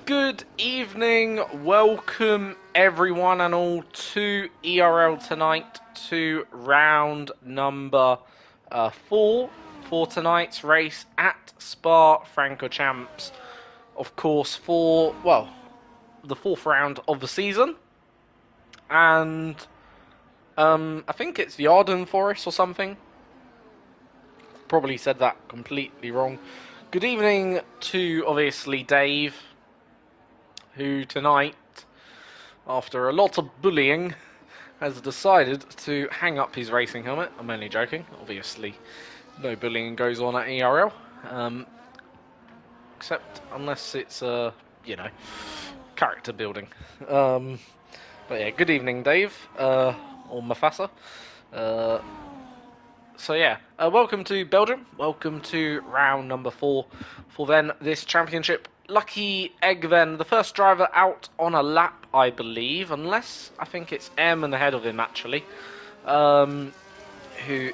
Good evening, welcome everyone and all to ERL tonight, to round number 4 for tonight's race at Spa-Francorchamps. Of course, for, well, the 4th round of the season. And I think it's the Arden Forest or something. Probably said that completely wrong. Good evening to, obviously, Dave, who tonight, after a lot of bullying, has decided to hang up his racing helmet. I'm only joking. Obviously, no bullying goes on at ERL. Except unless it's, character building. But yeah, good evening, Dave, or Mufasa. So yeah, welcome to Belgium. Welcome to round number 4 for then this championship. Lucky Egg then, the first driver out on a lap, I believe, unless I think it's Airman ahead of him actually, who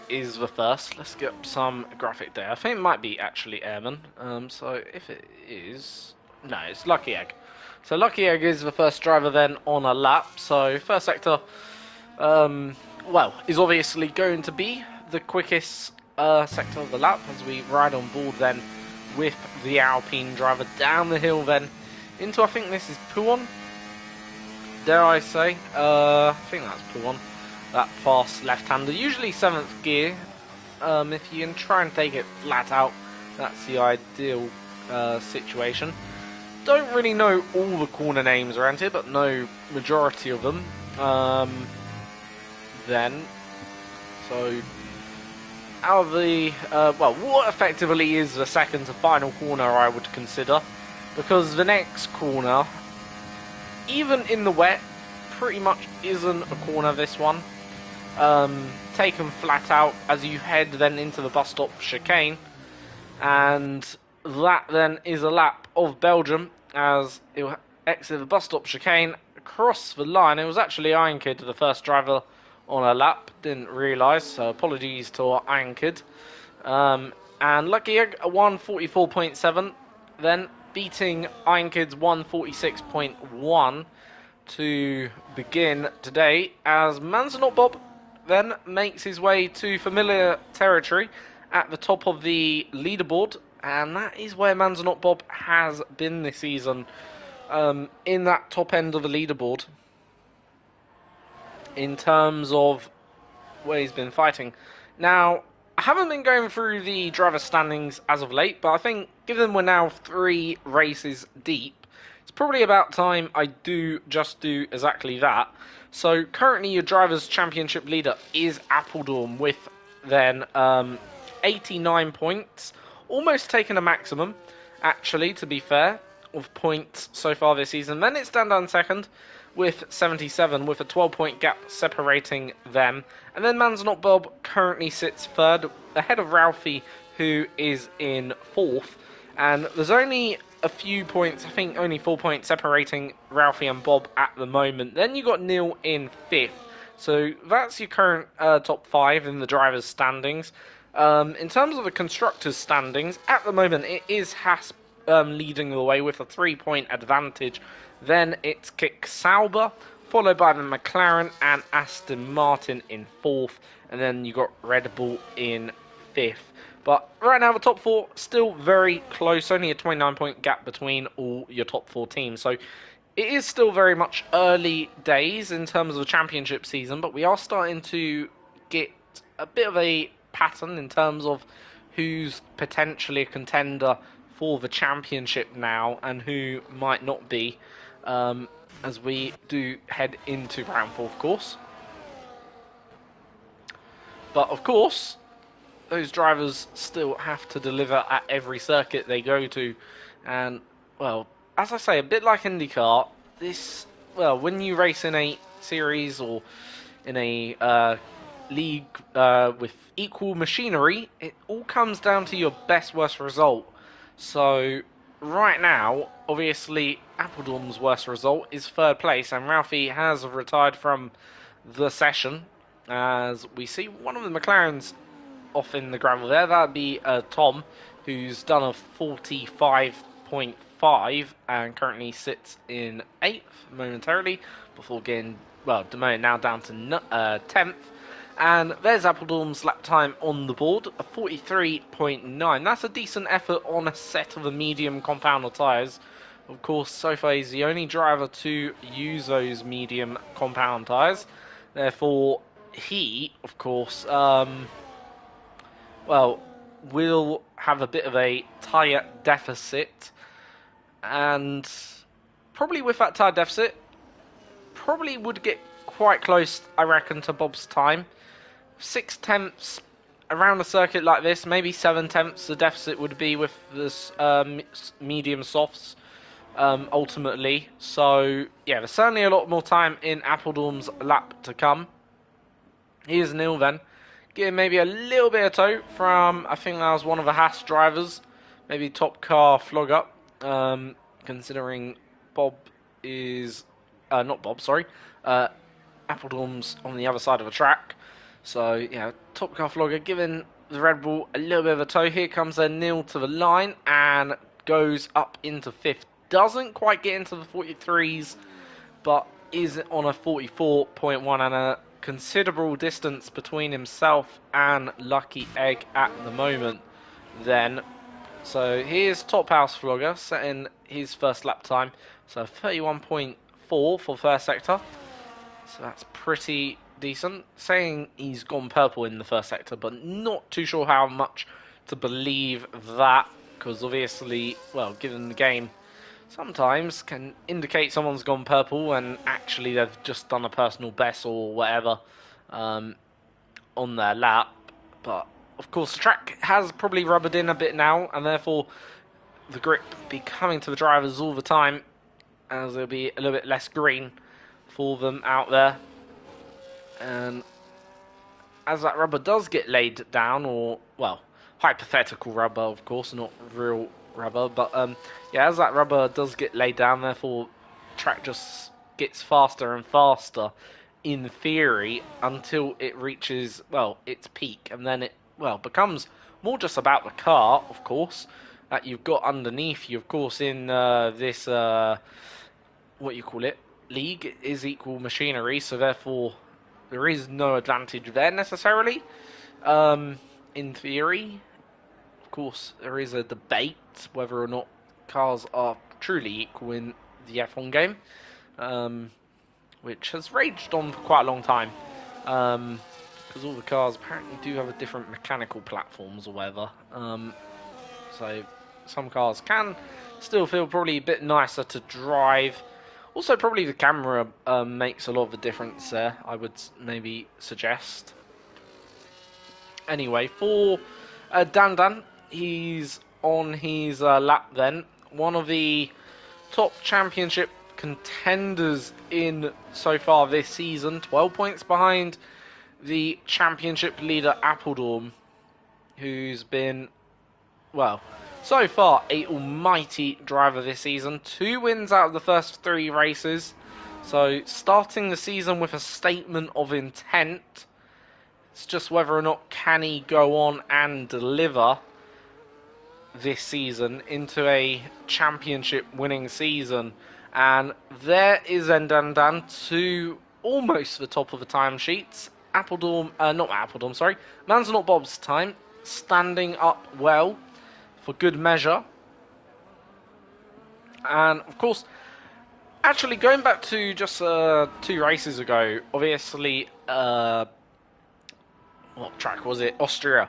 is the first. Let's get some graphic there. I think it might be actually Airman. So if it is, no, it's Lucky Egg. So Lucky Egg is the first driver then on a lap. So first sector, is obviously going to be the quickest sector of the lap as we ride on board then with the Alpine driver down the hill then into, I think this is Pouon, dare I say, I think that's Pouon, that fast left-hander, usually 7th gear. If you can try and take it flat out, that's the ideal situation. Don't really know all the corner names around here, but know majority of them. So out of the, what effectively is the second to final corner, I would consider, because the next corner, even in the wet, pretty much isn't a corner, this one. Taken flat out as you head then into the bus stop chicane, and that then is a lap of Belgium as it will exit the bus stop chicane, across the line. It was actually Iron Kid, the first driver on a lap, didn't realise, so apologies to our Iron Kid. And Lucky Egg, a 144.7, then beating Iron Kid's 146.1 to begin today, as Manzanot Bob then makes his way to familiar territory at the top of the leaderboard, and that is where Manzanot Bob has been this season, in that top end of the leaderboard in terms of where he's been fighting. Now, I haven't been going through the driver standings as of late, but I think given we're now 3 races deep, it's probably about time I do exactly that. So currently your Drivers' Championship leader is Apeldoorn with then 89 points, almost taken a maximum, actually, to be fair, of points so far this season. Then it's Dandan second with 77, with a 12-point gap separating them. And then Manzanot Bob currently sits third, ahead of Ralphie, who is in 4th. And there's only a few points, I think only 4 points separating Ralphie and Bob at the moment. Then you got Neil in 5th. So that's your current top 5 in the drivers' standings. In terms of the constructors' standings, at the moment it is Haas leading the way with a 3-point advantage. Then it's Kick Sauber, followed by the McLaren and Aston Martin in 4th. And then you got Red Bull in 5th. But right now the top 4 still very close, only a 29-point gap between all your top 4 teams. So it is still very much early days in terms of the championship season, but we are starting to get a bit of a pattern in terms of who's potentially a contender for the championship now and who might not be, as we do head into round 4, of course. But of course, those drivers still have to deliver at every circuit they go to, and well, as I say, a bit like IndyCar, when you race in a series or in a league with equal machinery, it all comes down to your best-worst result. So right now, obviously, Apeldoorn's worst result is 3rd place, and Ralphie has retired from the session, as we see one of the McLarens off in the gravel there. That'd be Tom, who's done a 45.5 5 and currently sits in 8th momentarily before getting, well, demoted now down to 10th. And there's Appledorm's lap time on the board, a 43.9. That's a decent effort on a set of the medium compounder tyres. Of course, so far he's the only driver to use those medium compound tyres. Therefore, he, of course, well, will have a bit of a tyre deficit. And probably with that tyre deficit, probably would get quite close, I reckon, to Bob's time. 6/10 around a circuit like this, maybe 7/10 the deficit would be with this medium softs ultimately. So yeah, there's certainly a lot more time in Appledorm's lap to come. Here's Neil then, getting maybe a little bit of tow from, I think that was one of the Haas drivers, maybe top car flog up, considering Bob is, not Bob, sorry, Appledorm's on the other side of the track. So, yeah, top car flogger giving the Red Bull a little bit of a tow. Here comes their Neil to the line and goes up into 5th. Doesn't quite get into the 43s, but is on a 44.1 and a considerable distance between himself and Lucky Egg at the moment then. So here's Top House Flogger setting his first lap time. So 31.4 for first sector. So that's pretty decent. Saying he's gone purple in the first sector, but not too sure how much to believe that, because obviously, well, given the game, sometimes can indicate someone's gone purple and actually they've just done a personal best or whatever on their lap. But of course the track has probably rubbered in a bit now, and therefore the grip be coming to the drivers all the time, as there'll be a little bit less green for them out there. And as that rubber does get laid down, or, well, hypothetical rubber, of course, not real rubber, but yeah, as that rubber does get laid down, therefore track just gets faster and faster in theory until it reaches, well, its peak, and then it, well, becomes more just about the car, of course, that you've got underneath you. Of course, in this what you call it, league is equal machinery, so therefore there is no advantage there necessarily. In theory, of course, there is a debate whether or not cars are truly equal in the F1 game, which has raged on for quite a long time, because all the cars apparently do have a different mechanical platforms or whatever. So some cars can still feel probably a bit nicer to drive. Also, probably the camera makes a lot of the difference there, I would maybe suggest. Anyway, for Dan, he's on his lap then. One of the top championship contenders in so far this season. 12 points behind the championship leader Appledorm, who's been, well, so far a almighty driver this season. 2 wins out of the first 3 races. So starting the season with a statement of intent. It's just whether or not can he go on and deliver this season into a championship winning season. And there is Endandan to almost the top of the timesheets. Appledorm, not Appledorm, sorry. Man's Not Bob's time, standing up well for good measure. And of course, actually going back to just 2 races ago, obviously, what track was it? Austria.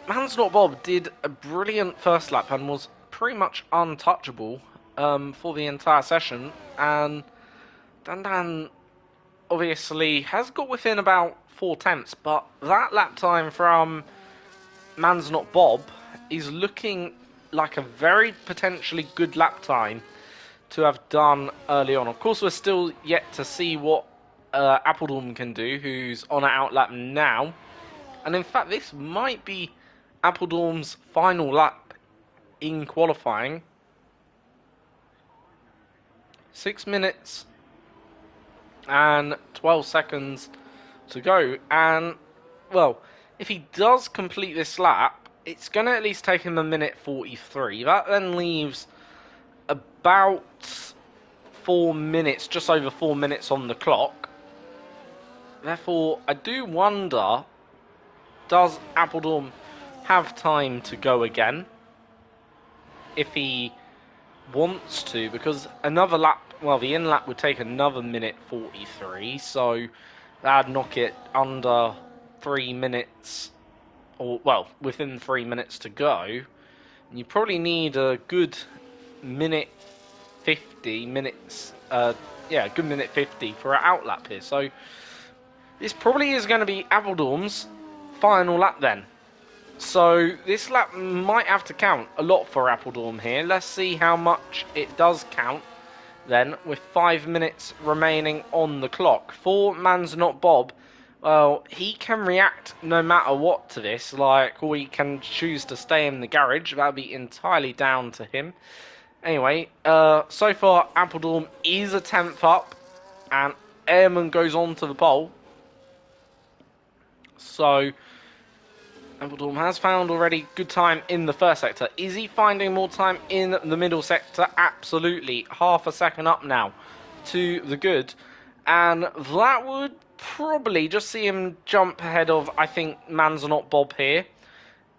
Man's Not Bob did a brilliant first lap and was pretty much untouchable for the entire session. And Dan obviously has got within about 4/10, but that lap time from Man's Not Bob is looking like a very potentially good lap time to have done early on. Of course, we're still yet to see what Appledorm can do, who's on an out lap now. And in fact, this might be Appledorm's final lap in qualifying. 6 minutes and 12 seconds to go. And, well, if he does complete this lap, it's going to at least take him a minute 43. That then leaves about 4 minutes, just over 4 minutes on the clock. Therefore, I do wonder, does Appledorn have time to go again? If he wants to, because another lap, well, the in lap would take another minute 43, so that'd knock it under 3 minutes, or, well, within 3 minutes to go. And you probably need a good minute 50 minutes, yeah, a good minute 50 for an out lap here. So this probably is going to be Appledorn's final lap then. So this lap might have to count a lot for Appledorn here. Let's see how much it does count then, with 5 minutes remaining on the clock. For Man's Not Bob, well, he can react no matter what to this, like, or he can choose to stay in the garage. That'll be entirely down to him. Anyway, so far Appledorn is a 10th up, and Ehrman goes on to the pole. So Appledorn has found already good time in the first sector. Is he finding more time in the middle sector? Absolutely. Half a second up now to the good. And that would probably just see him jump ahead of, I think, Man's Not Bob here.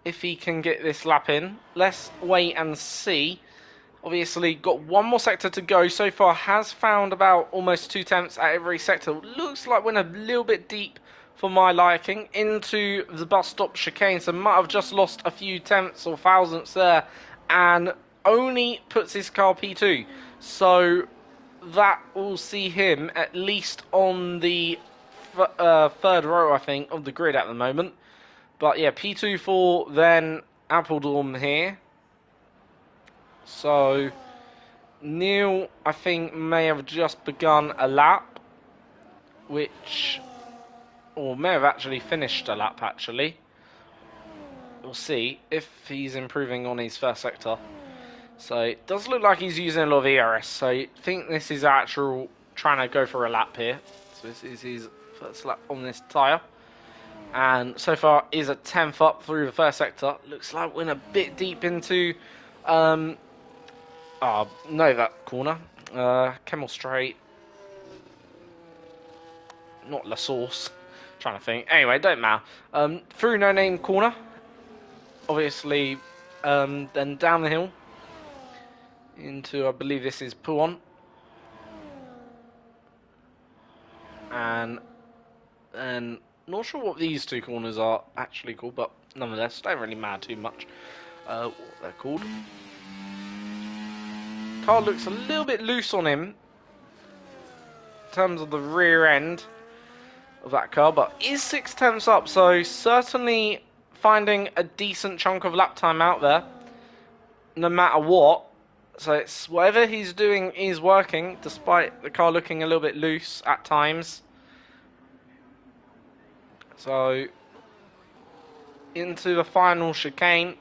If he can get this lap in. Let's wait and see. Obviously, got one more sector to go. So far, has found about almost 2 tenths at every sector. Looks like we're a little bit deep for my liking into the bus stop chicane, so might have just lost a few tenths or thousandths there, and only puts his car P2. So that will see him at least on the third row, I think, of the grid at the moment. But yeah, P2 for then Appledorn here. So Neil, I think, may have just begun a lap, which, or may have actually finished a lap, actually. We'll see if he's improving on his first sector. So it does look like he's using a lot of ERS, so I think this is actual trying to go for a lap here. So this is his first lap on this tyre. And so far is a 10th up through the first sector. Looks like we're a bit deep into, no, that corner. Kemmel Straight. Not La Source. Trying to think. Anyway, don't matter. Through No Name corner. Obviously, then down the hill. Into, I believe this is Pouon. And not sure what these two corners are actually called, but nonetheless, don't really matter too much what they're called. Car looks a little bit loose on him in terms of the rear end of that car, but is 6 tenths up, so certainly finding a decent chunk of lap time out there, no matter what. So it's whatever he's doing is working, despite the car looking a little bit loose at times. So into the final chicane.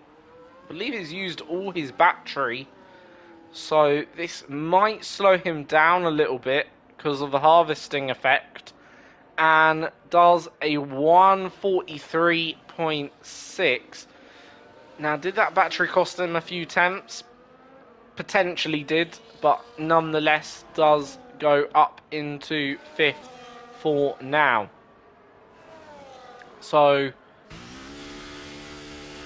I believe he's used all his battery, so this might slow him down a little bit because of the harvesting effect, and does a 143.6. Now, did that battery cost him a few tenths? Potentially did, but nonetheless does go up into 5th for now. So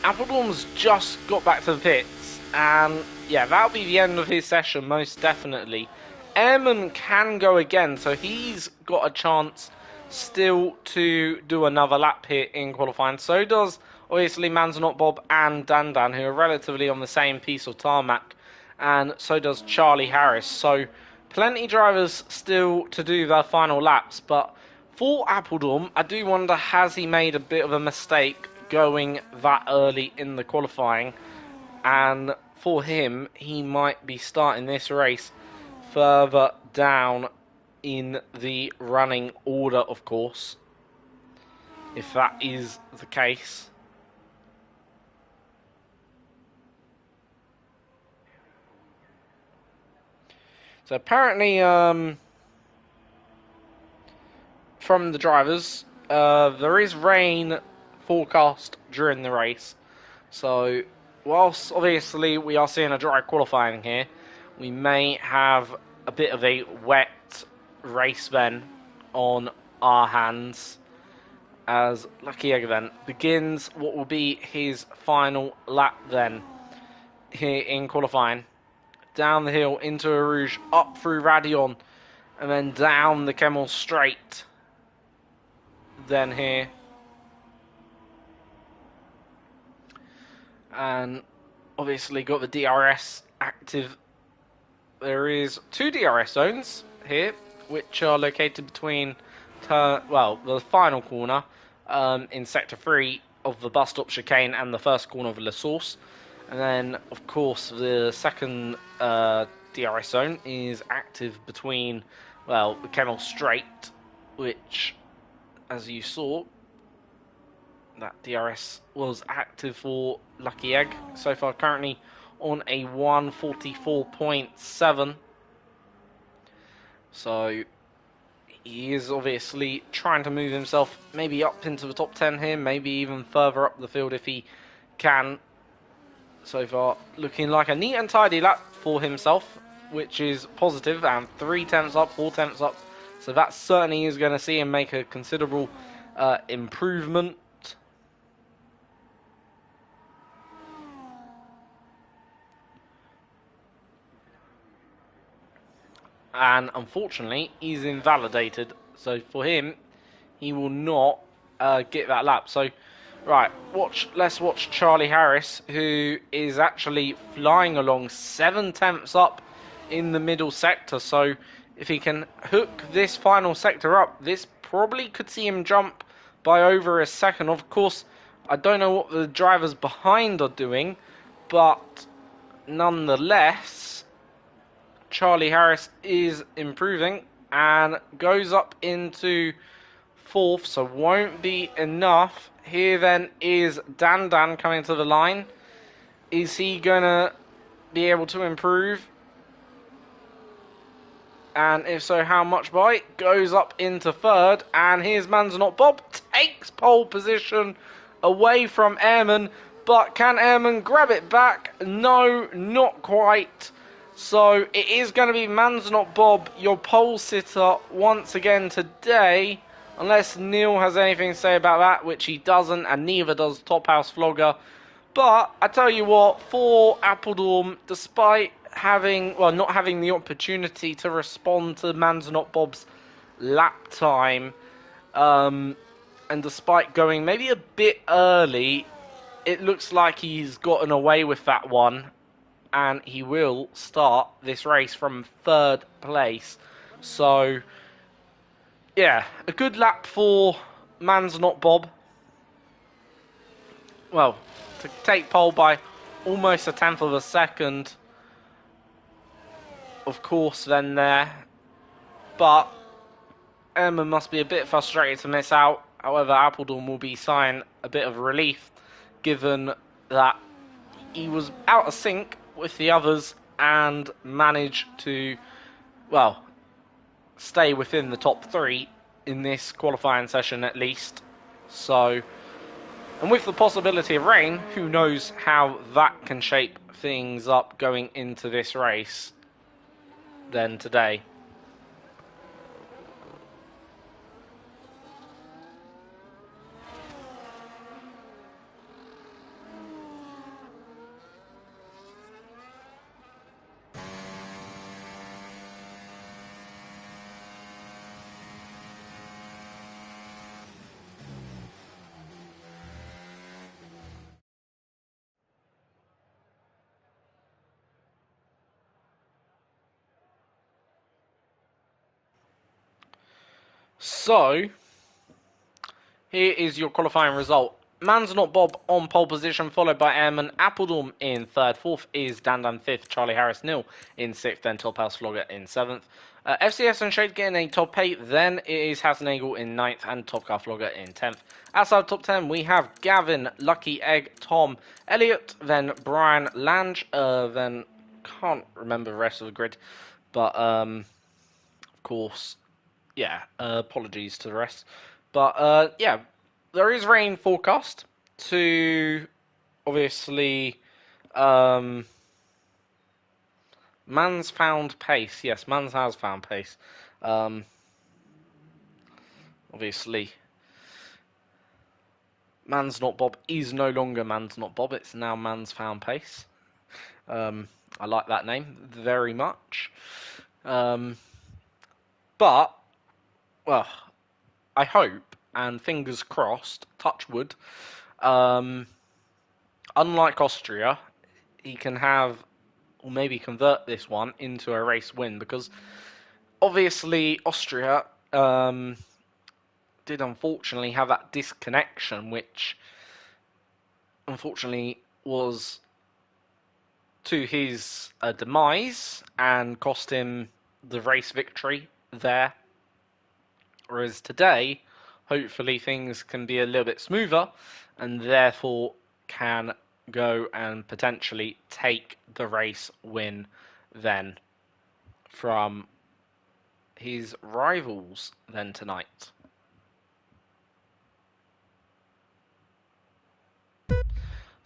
Appledorn's just got back to the pits, and yeah, that'll be the end of his session, most definitely. Ehrman can go again, so he's got a chance still to do another lap here in qualifying. So does, obviously, Man's Not Bob and Dan, who are relatively on the same piece of tarmac, and so does Charlie Harris. So plenty drivers still to do their final laps, but for Appledorn, I do wonder, has he made a bit of a mistake going that early in the qualifying? And for him, he might be starting this race further down in the running order, of course, if that is the case. So apparently, from the drivers, there is rain forecast during the race. So whilst obviously we are seeing a dry qualifying here, we may have a bit of a wet race then on our hands, as Lucky Egg then begins what will be his final lap then here in qualifying. Down the hill into a Rouge, up through Radion, and then down the Kemmel straight. Then here. And obviously got the DRS active. There is 2 DRS zones here, which are located between, the final corner in Sector 3 of the bus stop chicane and the first corner of La Source. And then, of course, the second DRS zone is active between, the Kemmel Straight, which, as you saw, that DRS was active for Lucky Egg. So far, currently on a 144.7. So he is obviously trying to move himself maybe up into the top 10 here, maybe even further up the field if he can. So far, looking like a neat and tidy lap for himself, which is positive, and 3 tenths up, 4 tenths up. So that certainly is going to see him make a considerable improvement. And unfortunately, he's invalidated. So for him, he will not get that lap. So, right, let's watch Charlie Harris, who is actually flying along 7 tenths up in the middle sector. So if he can hook this final sector up, this probably could see him jump by over a second. Of course, I don't know what the drivers behind are doing, but nonetheless, Charlie Harris is improving and goes up into 4th, so won't be enough. Here then is Dan coming to the line. Is he gonna be able to improve? And if so, how much by? Goes up into 3rd, and here's Manzanar Bob, takes pole position away from Airman, but can Airman grab it back? No, not quite. So it is going to be Manzanar Bob, your pole sitter once again today, unless Neil has anything to say about that, which he doesn't, and neither does Top House Vlogger. But I tell you what, for Appledorn, despite not having the opportunity to respond to Manzanar Bob's lap time, and despite going maybe a bit early, it looks like he's gotten away with that one, and he will start this race from 3rd place. So, yeah, a good lap for Manzanar Bob. Well, to take pole by almost a tenth of a second, of course, then there. But Emma must be a bit frustrated to miss out. However, Appledorn will be sighing a bit of relief, given that he was out of sync with the others and managed to, stay within the top 3 in this qualifying session at least. So, and with the possibility of rain, who knows how that can shape things up going into this race then today. So, here is your qualifying result. Manzanar Bob on pole position, followed by Airman Appledorn in 3rd. 4th is Dan 5th. Charlie Harris Nil in 6th. Then Top House Vlogger in 7th. FCS and Shade getting a top 8. Then it is Hasnagel in 9th and Top Car Vlogger in 10th. Outside top 10, we have Gavin, Lucky Egg, Tom, Elliot, then Brian Lange, then can't remember the rest of the grid, but of course, yeah, apologies to the rest. But yeah, there is rain forecast to obviously Man's found pace. Yes, Man's has found pace. Obviously, Man's Not Bob is no longer Man's Not Bob. It's now Man's Found Pace. I like that name very much. But, well, I hope, and fingers crossed, touch wood, unlike Austria, he can have, or maybe convert this one into a race win, because obviously Austria did unfortunately have that disconnection, which unfortunately was to his demise and cost him the race victory there. Whereas today, hopefully things can be a little bit smoother and therefore can go and potentially take the race win then from his rivals then tonight.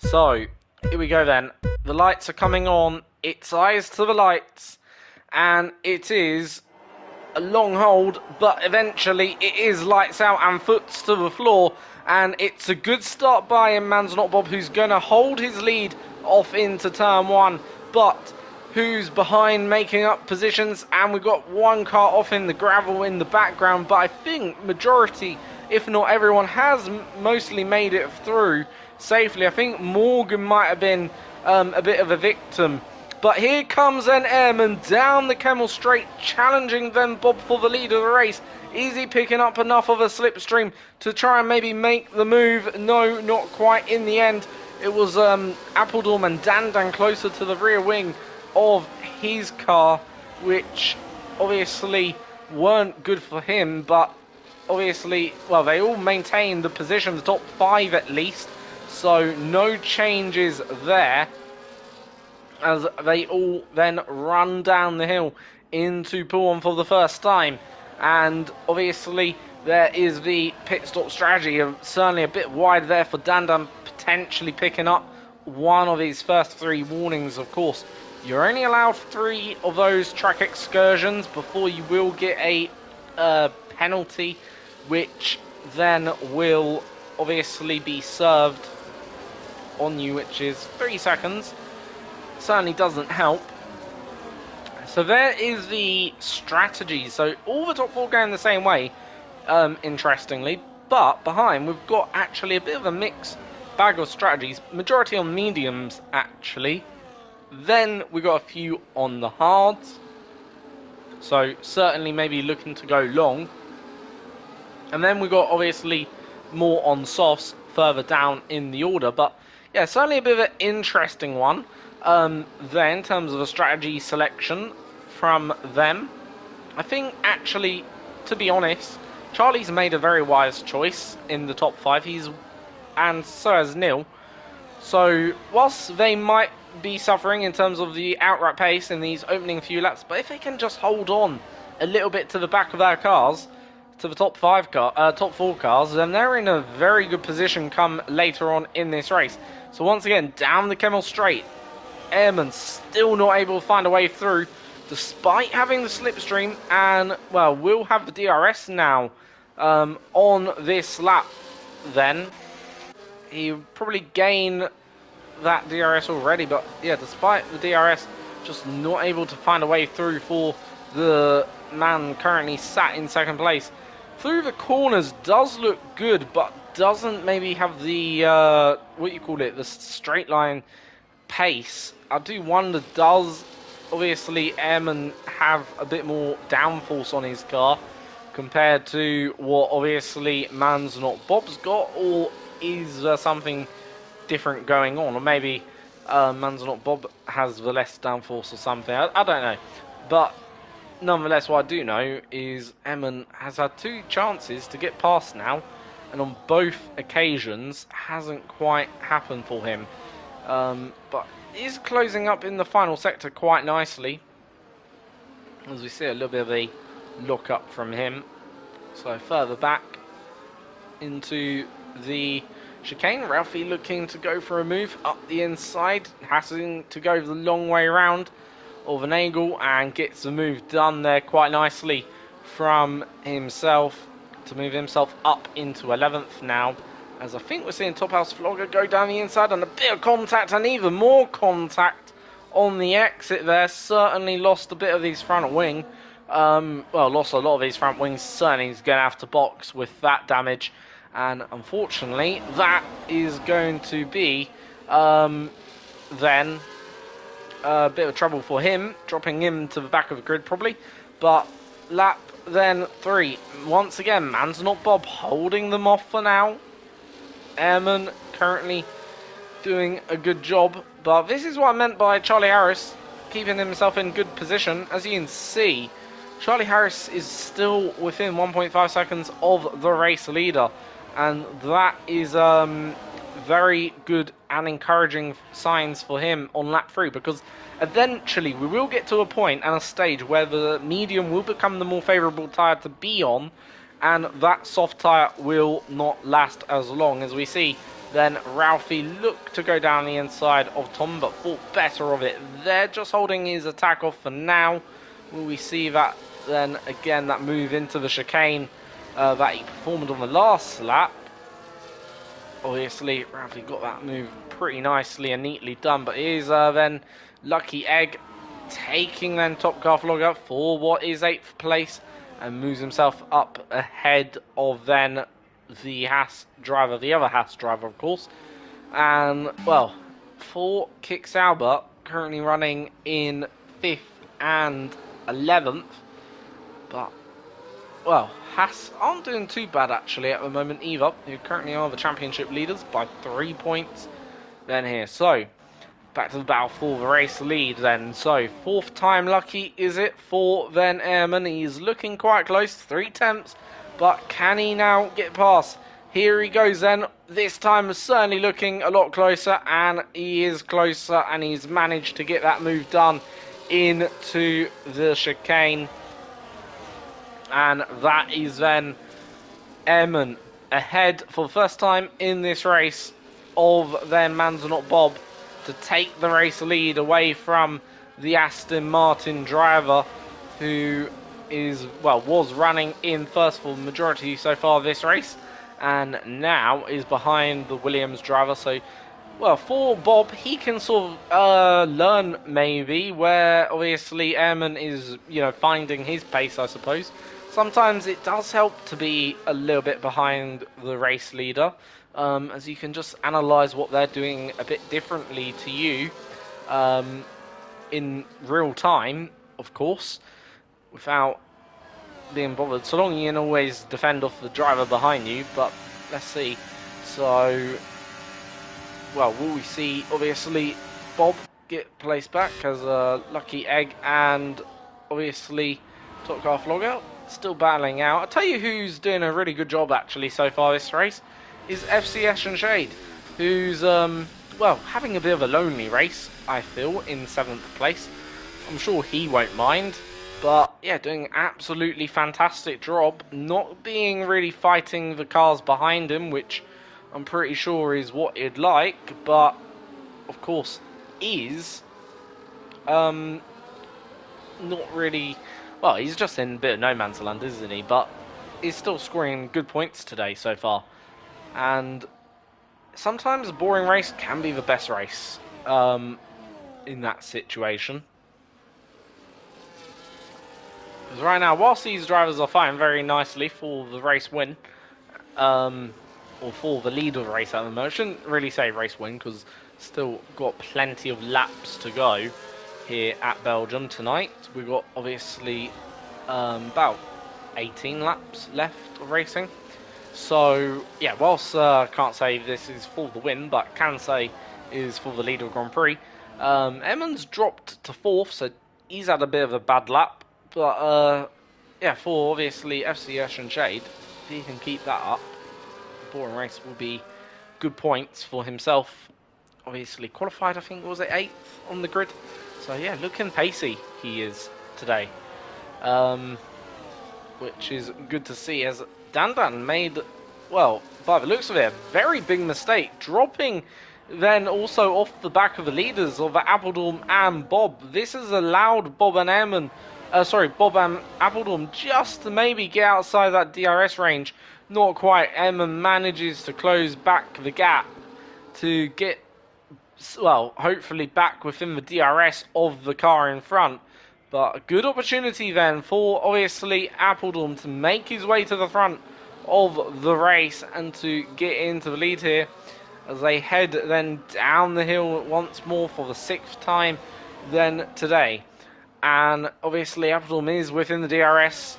So, here we go then. The lights are coming on. It's eyes to the lights. And it is a long hold, but eventually it is lights out and foots to the floor. And it's a good start by him, Man's Not Bob, who's going to hold his lead off into turn one. But who's behind making up positions, and we've got one car off in the gravel in the background, but I think majority, if not everyone, has mostly made it through safely. I think Morgan might have been a bit of a victim, but here comes an airman down the Camel Straight, challenging them Bob for the lead of the race. Is he picking up enough of a slipstream to try and maybe make the move? No, not quite in the end. It was Appledorm and Dandan closer to the rear wing of his car, which obviously weren't good for him, but obviously, well, they all maintained the position, the top five at least, so no changes there, as they all then run down the hill into pool one for the first time. And obviously there is the pit stop strategy, certainly a bit wide there for Dandan, potentially picking up one of his first three warnings. Of course, you're only allowed 3 of those track excursions before you will get a penalty, which then will obviously be served on you, which is 3 seconds. Certainly doesn't help. So there is the strategy. So all the top 4 going the same way, interestingly, but behind we've got actually a bit of a mixed bag of strategies. Majority on mediums, actually. Then we got a few on the hards, so certainly maybe looking to go long. And then we got obviously more on softs further down in the order, but yeah, certainly a bit of an interesting one there in terms of a strategy selection from them. I think actually, to be honest, Charlie's made a very wise choice in the top 5. And so has Neil. So whilst they might be suffering in terms of the outright pace in these opening few laps, but if they can just hold on a little bit to the back of their cars, to the top 4 cars, then they're in a very good position come later on in this race. So once again, down the Camel Straight, Airman still not able to find a way through, despite having the slipstream, and well, we'll have the DRS now on this lap. Then he'll probably gain that DRS already, but yeah, despite the DRS, just not able to find a way through for the man currently sat in second place. Through the corners does look good, but doesn't maybe have the what you call it, the straight line pace. I do wonder, does obviously Airman have a bit more downforce on his car compared to what obviously Man's Not Bob's got, or is there something different going on? Or maybe Man's Not Bob has the less downforce or something. I don't know. But nonetheless, what I do know is Eamon has had 2 chances to get past now, and on both occasions hasn't quite happened for him. But is closing up in the final sector quite nicely, as we see a little bit of a look up from him. So further back into the chicane, Ralphie looking to go for a move up the inside, having to go the long way around of an angle and gets the move done there quite nicely from himself to move himself up into 11th now. As I think we're seeing Top House Vlogger go down the inside and a bit of contact and even more contact on the exit there. Certainly lost a bit of his front wing. Well, lost a lot of his front wings. Certainly he's going to have to box with that damage. And unfortunately, that is going to be then a bit of trouble for him, dropping him to the back of the grid probably. But lap then 3. Once again, Man's Not Bob holding them off for now. Airman currently doing a good job. But this is what I meant by Charlie Harris keeping himself in good position. As you can see, Charlie Harris is still within 1.5 seconds of the race leader. And that is very good and encouraging signs for him on lap 3, because eventually we will get to a point and a stage where the medium will become the more favourable tyre to be on, and that soft tyre will not last as long. As we see then Ralphie look to go down the inside of Tom, but thought better of it. They're just holding his attack off for now. Will we see that then again, that move into the chicane that he performed on the last lap? Obviously, Ralphie got that move pretty nicely and neatly done, but here's then Lucky Egg taking then Top Car Vlogger for what is 8th place and moves himself up ahead of then the Haas driver, the other Haas driver, of course. And, well, for Kick Sauber, currently running in 5th and 11th, but, well, Haas aren't doing too bad actually at the moment either, who currently are the championship leaders by 3 points then here. So, back to the battle for the race lead then. So, 4th time lucky is it for then Airman. He's looking quite close, 3 tenths, but can he now get past? Here he goes then, this time certainly looking a lot closer, and he is closer, and he's managed to get that move done into the chicane. And that is then Airman ahead for the first time in this race of then Man's Not Bob to take the race lead away from the Aston Martin driver, who is, well, was running in first for the majority so far this race, and now is behind the Williams driver. So, well, for Bob, he can sort of learn maybe where obviously Airman is, you know, finding his pace, I suppose. Sometimes it does help to be a little bit behind the race leader, as you can just analyse what they're doing a bit differently to you in real time, of course, without being bothered. So long you can always defend off the driver behind you, but let's see. So, well, will we see, obviously, Bob get placed back as a Lucky Egg and obviously Top Car Vlogger still battling out. I'll tell you who's doing a really good job actually so far this race is FCS and Shade, who's well, having a bit of a lonely race, I feel, in 7th place. I'm sure he won't mind, but yeah, doing an absolutely fantastic job, not being really fighting the cars behind him, which I'm pretty sure is what he'd like, but of course is not really. Well, he's just in a bit of no man's land, isn't he? But he's still scoring good points today so far. And sometimes a boring race can be the best race in that situation. Because right now, whilst these drivers are fighting very nicely for the race win, or for the lead of the race at the moment, I shouldn't really say race win, because still got plenty of laps to go here at Belgium tonight. We've got obviously about 18 laps left of racing. So yeah, whilst can't say this is for the win, but can say is for the lead of Grand Prix. Emmons dropped to 4th, so he's had a bit of a bad lap. But yeah, for obviously FCS and Shade, if he can keep that up, the boring race will be good points for himself. Obviously qualified, I think, was it 8th on the grid? So yeah, looking pacey he is today, which is good to see, as Dan made, well, by the looks of it, a very big mistake, dropping Then also off the back of the leaders of Appledorn and Bob. This has allowed Bob and Bob and Appledorn just to maybe get outside that DRS range. Not quite. Eamon manages to close back the gap to get, well, hopefully back within the DRS of the car in front. But a good opportunity then for, obviously, Appledorn to make his way to the front of the race and to get into the lead here as they head then down the hill once more for the 6th time then today. And obviously Appledorn is within the DRS,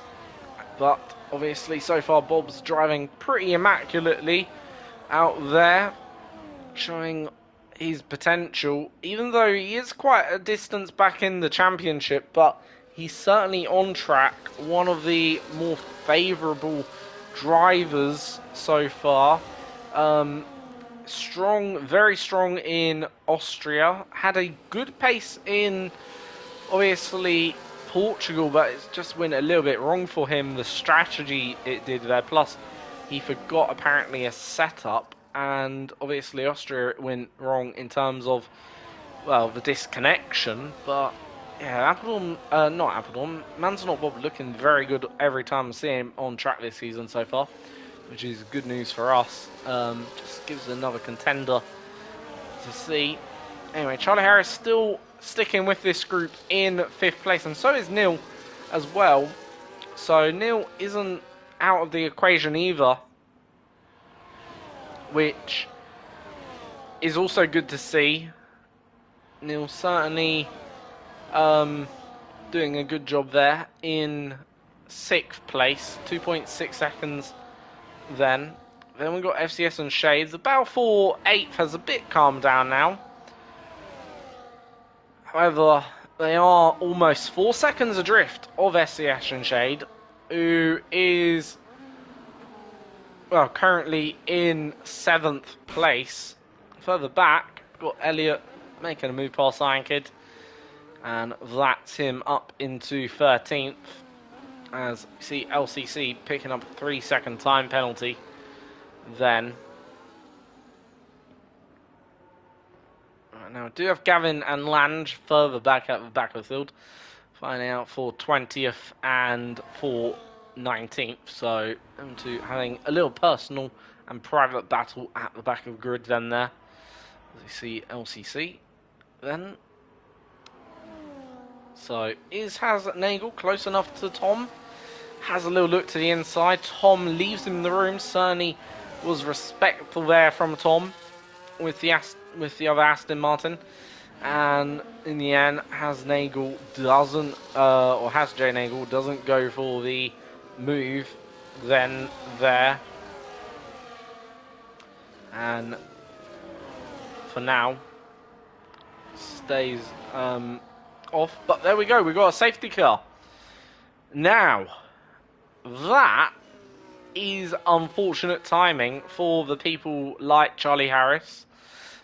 but obviously so far Bob's driving pretty immaculately out there, showing his potential, even though he is quite a distance back in the championship, but he's certainly on track. One of the more favourable drivers so far. Strong, very strong in Austria. Had a good pace in, obviously, Portugal, but it's just went a little bit wrong for him, the strategy it did there. Plus, he forgot apparently a setup, and obviously Austria went wrong in terms of, well, the disconnection. But yeah, not Appledorn, Man's Not Bob looking very good every time I see him on track this season so far, which is good news for us. Just gives another contender to see. Anyway, Charlie Harris still sticking with this group in 5th place, and so is Neil as well. So Neil isn't out of the equation either, which is also good to see. Neil certainly doing a good job there in 6th place, 2.6 seconds then. Then we've got FCS and Shades. The battle for 8th has a bit calmed down now. However, they are almost 4 seconds adrift of FCS and Shade, who is, well, currently in 7th place. Further back, we've got Elliot making a move past Iron Kid, and that's him up into 13th. As you see LCC picking up a 3-second time penalty then. Right, now I do have Gavin and Lange further back at the back of the field, finding out for 20th and for 19th. So them two having a little personal and private battle at the back of the grid then there. As you see LCC then. So has Nagel close enough to Tom? Has a little look to the inside. Tom leaves him in the room. Cerny was respectful there from Tom with the other Aston Martin. And in the end, Jay Nagel doesn't go for the move then there. And for now, stays off. But there we go. We've got a safety car. Now, that is unfortunate timing for the people like Charlie Harris,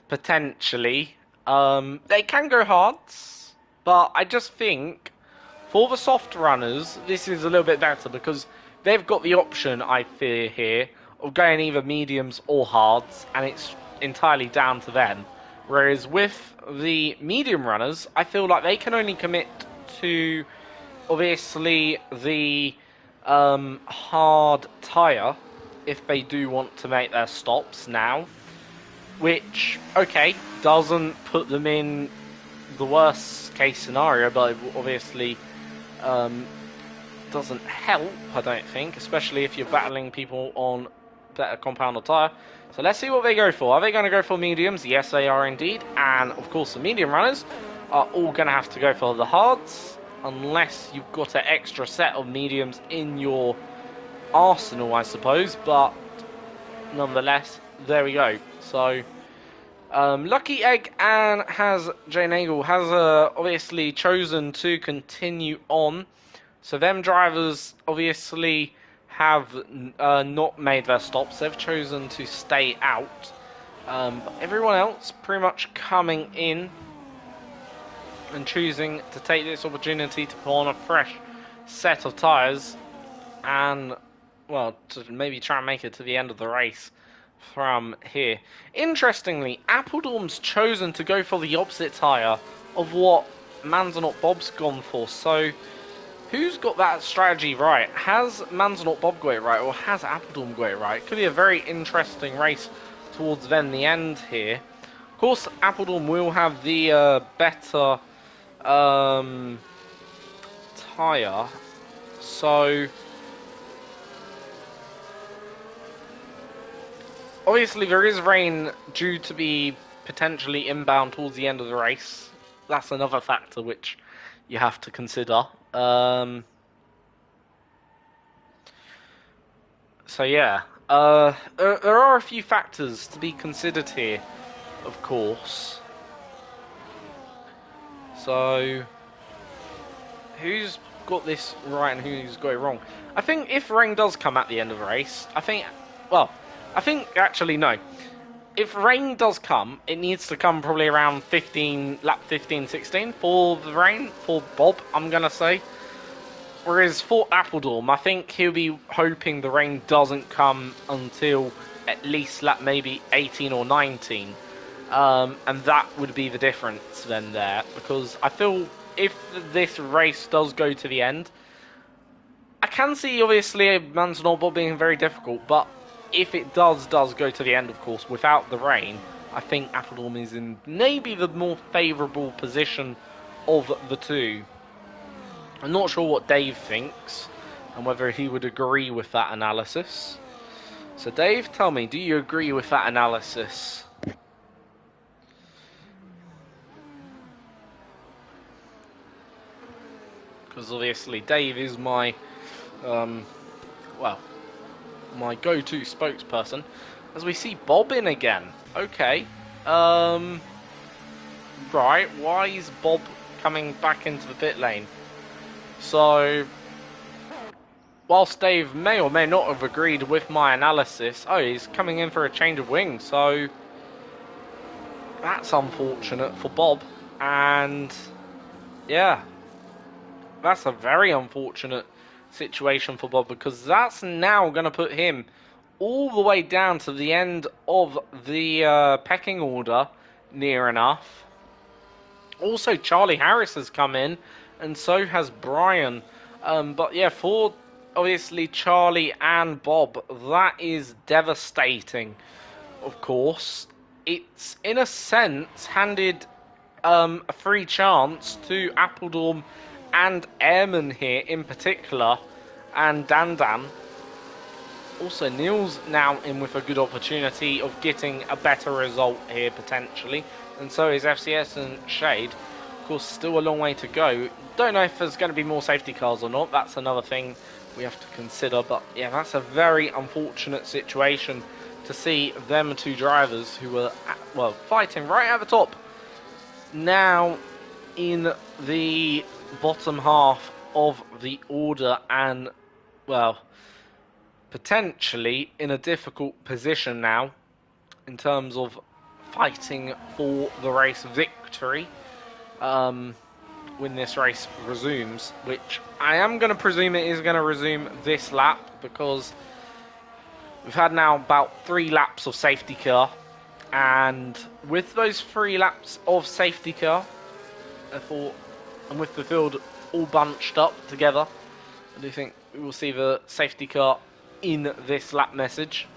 potentially. They can go hards, but I just think for the soft runners, this is a little bit better because they've got the option, I fear here, of going either mediums or hards, and it's entirely down to them. Whereas with the medium runners, I feel like they can only commit to, obviously, the hard tyre if they do want to make their stops now, which, okay, doesn't put them in the worst case scenario, but obviously doesn't help, I don't think, especially if you're battling people on better compound or tyre. So let's see what they go for. Are they going to go for mediums? Yes, they are indeed. And of course the medium runners are all going to have to go for the hards, unless you've got an extra set of mediums in your arsenal, I suppose. But nonetheless, there we go. So Lucky Egg and Jay Nagel has obviously chosen to continue on. So them drivers obviously have not made their stops. They've chosen to stay out. But everyone else pretty much coming in and choosing to take this opportunity to put on a fresh set of tyres and, well, to maybe try and make it to the end of the race from here. Interestingly, Appledorm's chosen to go for the opposite tyre of what Manzanar Bob's gone for. So, who's got that strategy right? Has Manzanar Bob got it right, or has Appledorm got it right? Could be a very interesting race towards then the end here. Of course, Appledorm will have the better tyre, so obviously there is rain due to be potentially inbound towards the end of the race. That's another factor which you have to consider. So yeah, there are a few factors to be considered here, of course. So, who's got this right and who's got it wrong? I think if rain does come at the end of the race, I think actually no. If rain does come, it needs to come probably around lap 15, 16 for the rain, for Bob, I'm going to say. Whereas for Appledorm, I think he'll be hoping the rain doesn't come until at least lap maybe 18 or 19. And that would be the difference then there. Because I feel if this race does go to the end, I can see obviously Manzanar Bob being very difficult, but if it does go to the end, of course, without the rain, I think Appledorm is in maybe the more favourable position of the two. I'm not sure what Dave thinks and whether he would agree with that analysis. So Dave, tell me, do you agree with that analysis? Because obviously Dave is my, my go-to spokesperson. As we see Bob in again. Okay. Right, why is Bob coming back into the pit lane? So, whilst Dave may or may not have agreed with my analysis, he's coming in for a change of wings, so that's unfortunate for Bob, and yeah, that's a very unfortunate situation for Bob, because that's now going to put him all the way down to the end of the pecking order, near enough. Also, Charlie Harris has come in, and so has Brian. But yeah, for obviously Charlie and Bob, that is devastating, of course. It's, in a sense, handed a free chance to Appledorm and Airman here in particular, and Dan. Also, Neil's now in with a good opportunity of getting a better result here, potentially. And so is FCS and Shade. Of course, still a long way to go. Don't know if there's going to be more safety cars or not. That's another thing we have to consider. But yeah, that's a very unfortunate situation to see them two drivers who were, fighting right at the top. Now in the bottom half of the order and, potentially in a difficult position now in terms of fighting for the race victory when this race resumes, which I am going to presume it is going to resume this lap, because we've had now about 3 laps of safety car, and with those 3 laps of safety car, and with the field all bunched up together, I do think we will see the safety car in this lap message.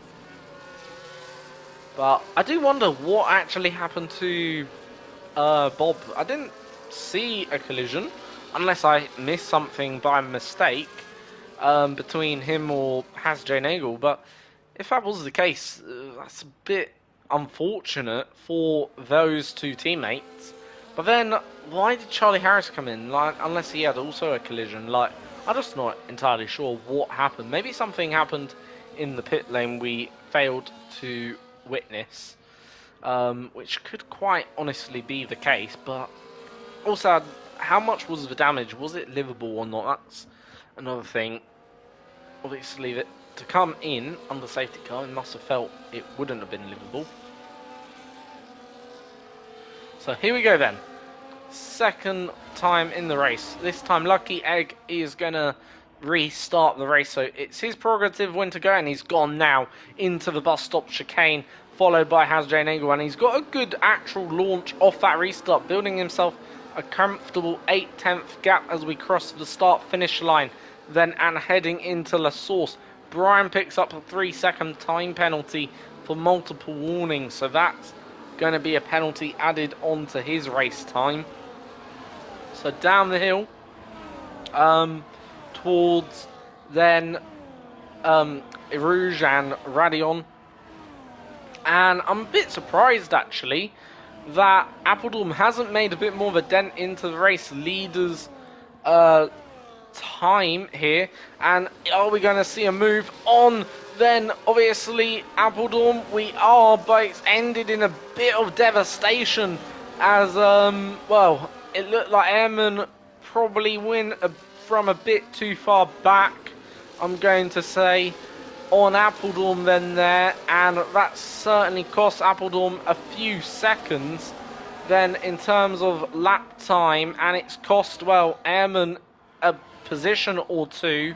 But I do wonder what actually happened to Bob. I didn't see a collision, unless I missed something by mistake between him or Has-J Nagel. But if that was the case, that's a bit unfortunate for those two teammates. But then, why did Charlie Harris come in? Unless he had also a collision. I'm just not entirely sure what happened. Maybe something happened in the pit lane we failed to witness, which could quite honestly be the case. But also, how much was the damage? Was it livable or not? That's another thing. Obviously, that to come in under safety car, it must have felt it wouldn't have been livable. So here we go then. Second time in the race. This time Lucky Egg is going to restart the race. So it's his prerogative when to go, and he's gone now into the bus stop chicane, followed by Hasjay Nagel, and he's got a good actual launch off that restart, building himself a comfortable 8/10 gap as we cross the start-finish line. Then and heading into La Source, Brian picks up a 3-second time penalty for multiple warnings, so that's going to be a penalty added onto his race time. So down the hill, towards then Rouge and Radion. And I'm a bit surprised actually that Appledorm hasn't made a bit more of a dent into the race leader's time here. And are we going to see a move on? Then obviously Appledorm we are, but it's ended in a bit of devastation as well, it looked like Airman probably win from a bit too far back, I'm going to say, on Appledorm then there, and that certainly cost Appledorm a few seconds then in terms of lap time, and it's cost, well, Airman a position or two.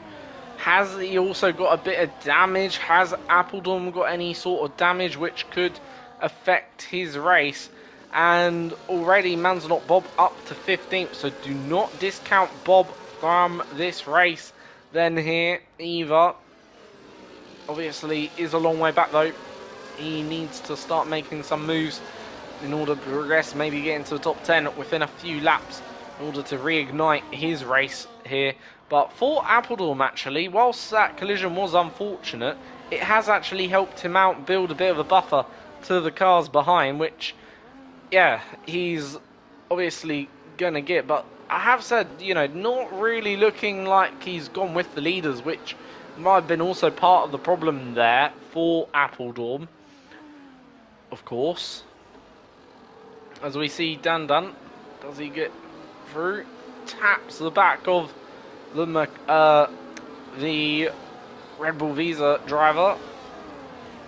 Has he also got a bit of damage? Has Appledorm got any sort of damage which could affect his race? And already man's not Bob up to 15th, so do not discount Bob from this race then here either. Obviously is a long way back though. He needs to start making some moves in order to progress, maybe get into the top 10 within a few laps in order to reignite his race here. But for Appledorm actually, whilst that collision was unfortunate, it has actually helped him out build a bit of a buffer to the cars behind, which, yeah, he's obviously going to get. But I have said, you know, not really looking like he's gone with the leaders, which might have been also part of the problem there for Appledorm, of course. As we see Dan, does he get through? Taps the back of the Red Bull Visa driver,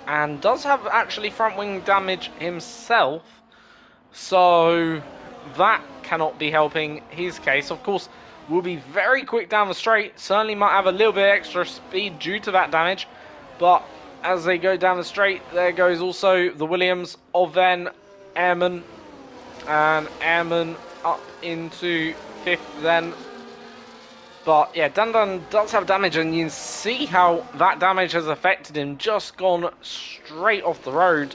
and does have actually front wing damage himself, so that cannot be helping his case. Of course, will be very quick down the straight, certainly might have a little bit extra speed due to that damage, but as they go down the straight, there goes also the Williams of then Airman, and Airman up into 5th then. But yeah, Dan does have damage, and you can see how that damage has affected him. Just gone straight off the road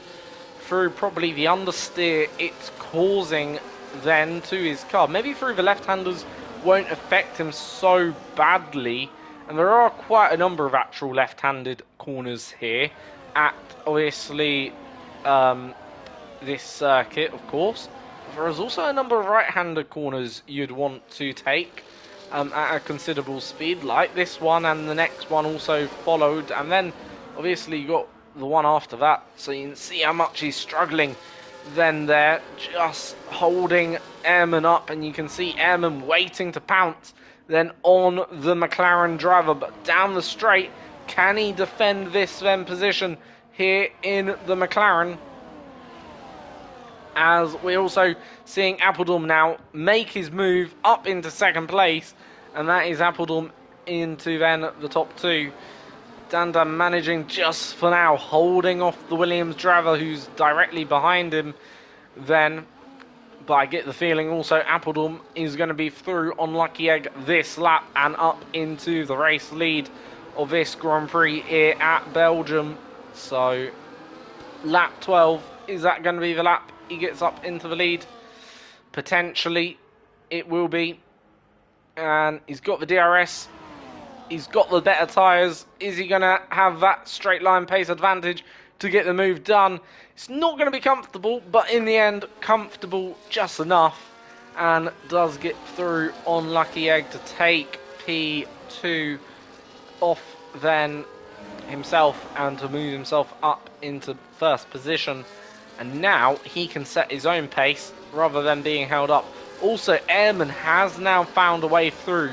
through probably the understeer it's causing then to his car. Maybe through the left-handers won't affect him so badly. And there are quite a number of actual left-handed corners here at, obviously, this circuit, of course. There is also a number of right-handed corners you'd want to take at a considerable speed, like this one, and the next one also followed, and then obviously you got the one after that, so you can see how much he's struggling then there, just holding Airman up, and you can see Airman waiting to pounce then on the McLaren driver. But down the straight, can he defend this then position here in the McLaren? As we're also seeing Appledorm now make his move up into second place, and that is Appledorm into then the top two. Danda managing just for now, holding off the Williams driver who's directly behind him then. But I get the feeling also Appledorm is going to be through on Lucky Egg this lap and up into the race lead of this Grand Prix here at Belgium. So lap 12, is that going to be the lap he gets up into the lead? Potentially it will be. And he's got the DRS, he's got the better tyres. Is he going to have that straight line pace advantage to get the move done? It's not going to be comfortable, but in the end comfortable just enough, and does get through on Lucky Egg to take P2 off then himself and to move himself up into first position. And now he can set his own pace rather than being held up. Also, Airman has now found a way through,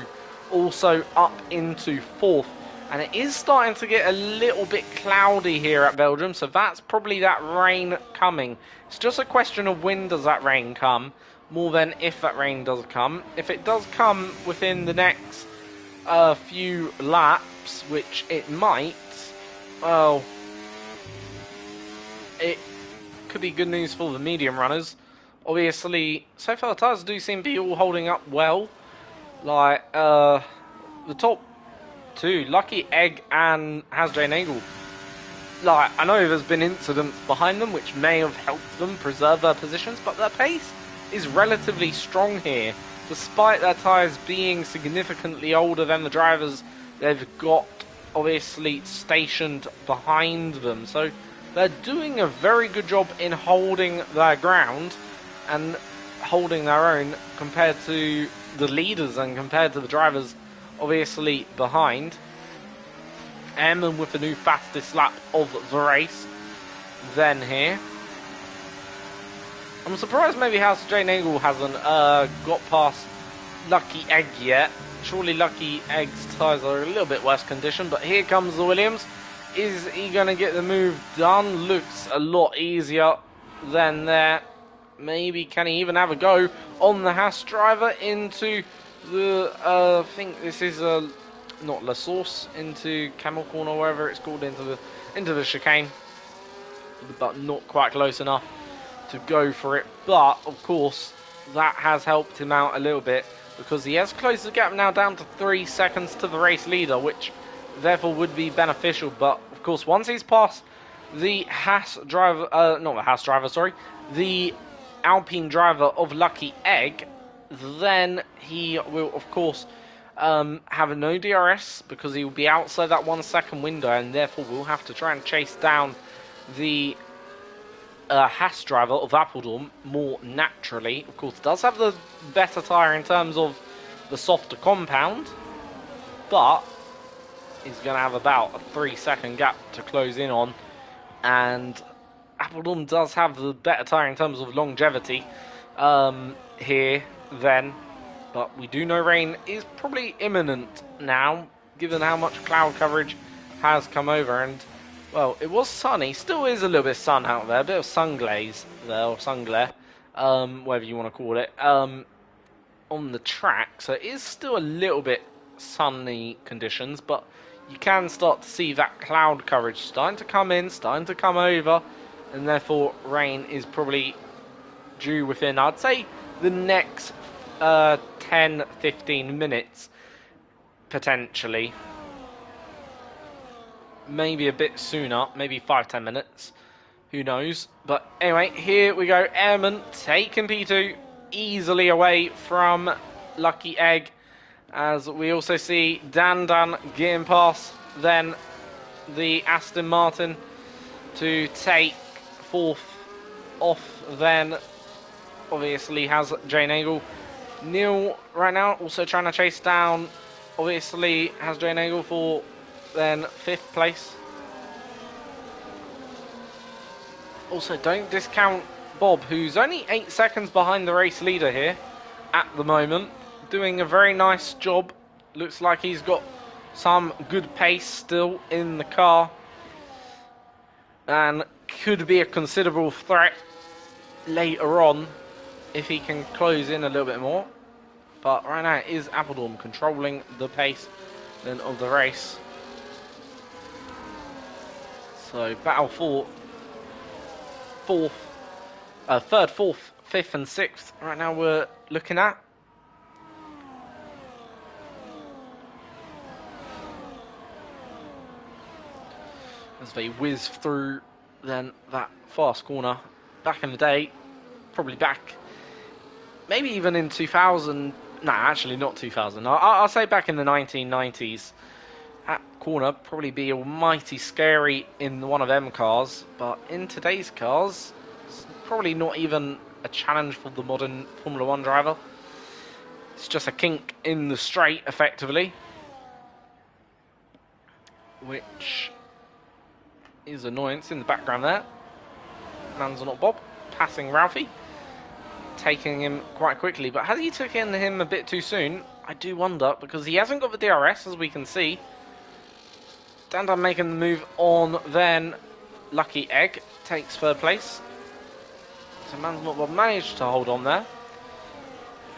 also up into 4th. And it is starting to get a little bit cloudy here at Belgium, so that's probably that rain coming. It's just a question of when does that rain come, more than if that rain does come. If it does come within the next a few laps, which it might, well, it could be good news for the medium runners. Obviously, so far the tyres do seem to be all holding up well. Like, the top two, Lucky Egg and Hasjay Nagel. Like, I know there's been incidents behind them which may have helped them preserve their positions, but their pace is relatively strong here. Despite their tyres being significantly older than the drivers they've got, obviously, stationed behind them. So they're doing a very good job in holding their ground and holding their own compared to the leaders and compared to the drivers, obviously, behind. Eamon with the new fastest lap of the race then here. I'm surprised maybe Hasjay Nagel hasn't got past Lucky Egg yet. Surely Lucky Egg's tyres are a little bit worse condition, but here comes the Williams. Is he going to get the move done? Looks a lot easier than there. Maybe can he even have a go on the Haas driver into the, I think this is not La Source, into Camel Corner, or whatever it's called, into the chicane, but not quite close enough to go for it. But of course that has helped him out a little bit because he has closed the gap now down to 3 seconds to the race leader, which therefore would be beneficial. But of course once he's past the Haas driver, not the Haas driver, sorry, the Alpine driver of Lucky Egg, then he will of course have no DRS because he will be outside that 1 second window, and therefore will have to try and chase down the Haas driver of Apeldoorn more naturally. Of course, does have the better tyre in terms of the softer compound, but he's going to have about a 3 second gap to close in on, and Apeldoorn does have the better tyre in terms of longevity here then. But we do know rain is probably imminent now, given how much cloud coverage has come over. And, well, it was sunny. Still is a little bit of sun out there. A bit of sun glaze there, or sun glare, whatever you want to call it, on the track. So it is still a little bit sunny conditions, but you can start to see that cloud coverage starting to come in, starting to come over, and therefore rain is probably due within, I'd say, the next 10-15 minutes potentially, maybe a bit sooner, maybe 5-10 minutes, who knows. But anyway, here we go. Eamon taking P2 easily away from Lucky Egg, as we also see Dan getting past then the Aston Martin to take fourth off. Then obviously has Jay Nagel. Neil right now also trying to chase down, obviously has Jay Nagel for then 5th place. Also don't discount Bob, who's only 8 seconds behind the race leader here at the moment, doing a very nice job. Looks like he's got some good pace still in the car and could be a considerable threat later on if he can close in a little bit more. But right now it is Apeldoorn controlling the pace then of the race. So battle for third, fourth, fifth and sixth right now we're looking at. As they whiz through then that fast corner. Back in the day, probably back, maybe even in 2000, nah, actually not 2000, I'll say back in the 1990s, that corner probably be almighty scary in one of them cars, but in today's cars, it's probably not even a challenge for the modern Formula 1 driver. It's just a kink in the straight, effectively, which is annoyance in the background there. Man's not Bob, passing Ralphie, taking him quite quickly, but has he taken him a bit too soon? I do wonder, because he hasn't got the DRS, as we can see. Dan making the move on, then Lucky Egg takes 3rd place. So Man's not Bob managed to hold on there.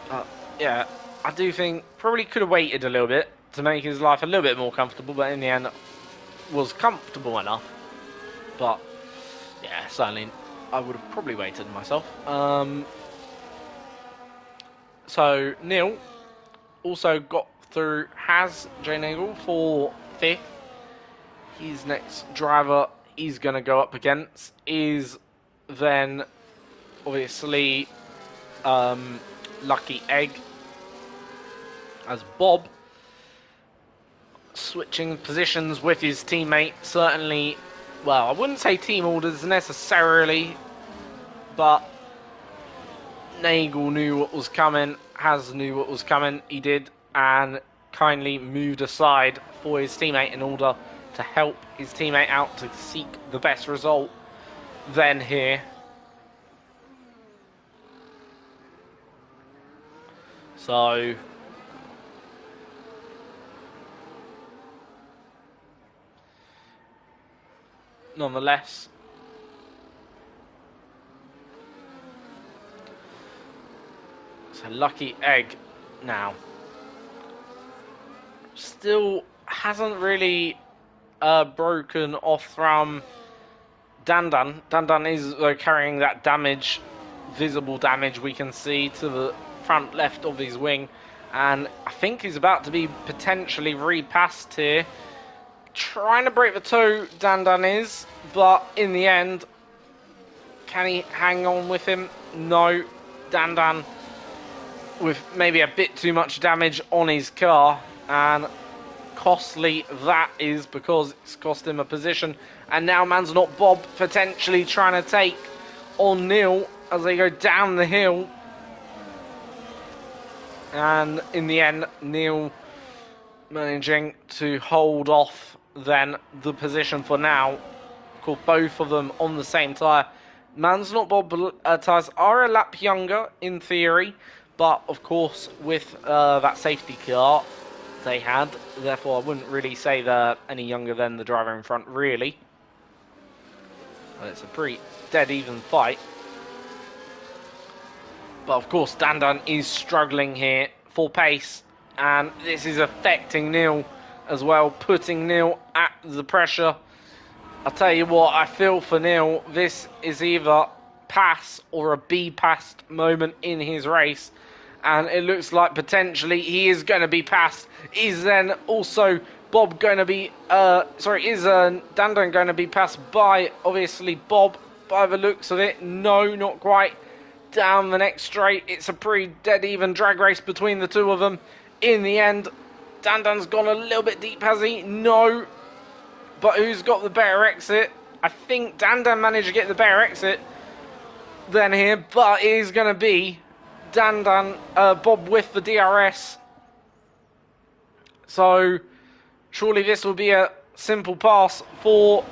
But yeah, I do think probably could have waited a little bit to make his life a little bit more comfortable, but in the end was comfortable enough. But yeah, certainly I would have probably waited myself. So Neil also got through Has J Nagel for 5th. His next driver he's going to go up against is then obviously Lucky Egg as Bob, switching positions with his teammate. Certainly, well, I wouldn't say team orders necessarily, but Nagel knew what was coming, Has knew what was coming, he did, and kindly moved aside for his teammate in order to help his teammate out to seek the best result then here. So nonetheless, so Lucky Egg now still hasn't really broken off from Dandan. Dandan is carrying that damage, visible damage we can see to the front left of his wing, and I think he's about to be potentially repassed here. Trying to break the toe, Dandan is, but in the end, can he hang on with him? No. Dandan with maybe a bit too much damage on his car, and costly that is, because it's cost him a position. And now Man's Not Bob potentially trying to take on Neil as they go down the hill. And in the end, Neil managing to hold off then the position for now. Call both of them on the same tyre. Man's Not Bob tyres are a lap younger in theory, but of course with that safety car they had, therefore I wouldn't really say they're any younger than the driver in front really. And it's a pretty dead even fight. But of course Dandan is struggling here for pace, and this is affecting Neil as well, putting Neil at the pressure. I'll tell you what, I feel for Neil, this is either pass or a be passed moment in his race, and it looks like potentially he is going to be passed. Is then also Bob going to be, is Dandan going to be passed by, obviously, Bob, by the looks of it? No, not quite. Down the next straight, it's a pretty dead even drag race between the two of them. In the end, Dandan's gone a little bit deep, has he? No. But who's got the better exit? I think Dandan managed to get the better exit then here, but it is going to be Dandan, Bob with the DRS. So surely this will be a simple pass for